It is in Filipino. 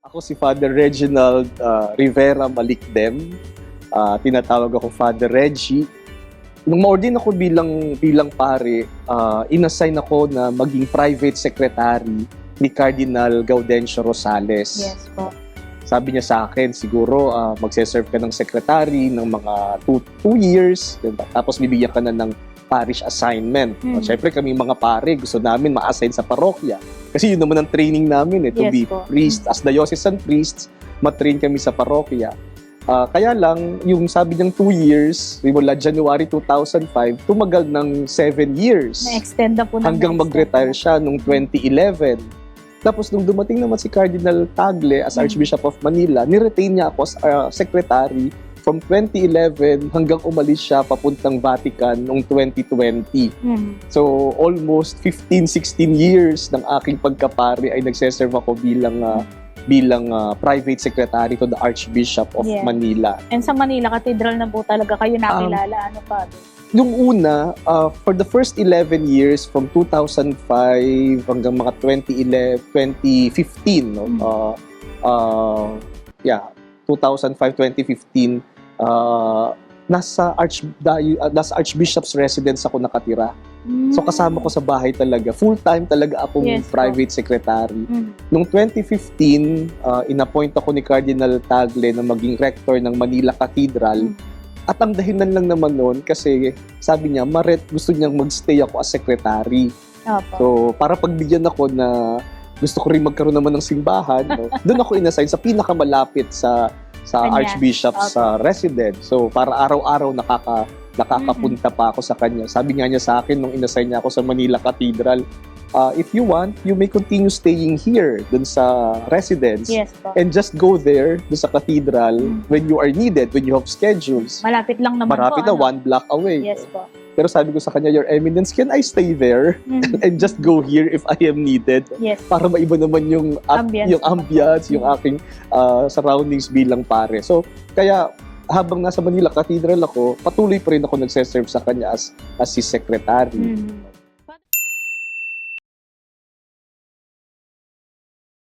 Ako si Father Reginald Rivera Malikdem. Tinatawag ako Father Reggie. Nung ma-ordain ako bilang pare, inassign ako na maging private secretary ni Cardinal Gaudencio Rosales. Yes po. Sabi niya sa akin, siguro magse-serve ka ng secretary ng mga 2 years, diba? Tapos bibigyan ka na ng parish assignment. Siyempre kami mga pare, gusto namin ma-assign sa parokya. Kasi yun naman ang training namin, to Yes be po. priest. As diocesan priests, matrain kami sa parokya. Kaya lang, yung sabi niyang 2 years, mula January 2005, tumagal ng 7 years. Na-extend na po. Hanggang mag-retire siya noong 2011. Tapos nung dumating naman si Cardinal Tagle as Archbishop of Manila, niretain niya ako as secretary from 2011 hanggang umalis siya papuntang Vatican noong 2020. So almost 15-16 years ng aking pagkapari ay nagseserve ako bilang private secretary to the Archbishop of Yeah. Manila. And sa Manila Cathedral na po talaga kayo nakilala. Ano pa? Nung una, for the first 11 years, from 2005 hanggang mga 2015, no? 2005-2015, nasa Archbishop's residence ako nakatira. So kasama ko sa bahay talaga. Full-time talaga akong Yes, private secretary. Noong 2015, inappoint ako ni Cardinal Tagle na maging rector ng Manila Cathedral. At ang dahilan lang naman noon kasi sabi niya, gusto niyang magstay ako as secretary. Opo. So para pagbigyan ako na gusto ko rin magkaroon naman ng simbahan, no? Doon ako inassign sa pinakamalapit sa Kanya. Archbishop's residence. So para araw-araw nakakapunta pa ako sa kanya. Sabi nga niya sa akin nung inassign niya ako sa Manila Cathedral, if you want, you may continue staying here dun sa residence. Yes po. And just go there dun sa cathedral when you are needed, when you have schedules. Malapit lang naman Marapit po. na, 1 block away. Yes po. Pero sabi ko sa kanya, Your Eminence, can I stay there and just go here if I am needed? Yes. Para maiba naman yung ambience, yung aking surroundings bilang pare. So, kaya habang nasa Manila Cathedral ako, patuloy pa rin ako nagse-serve sa kanya as his secretary.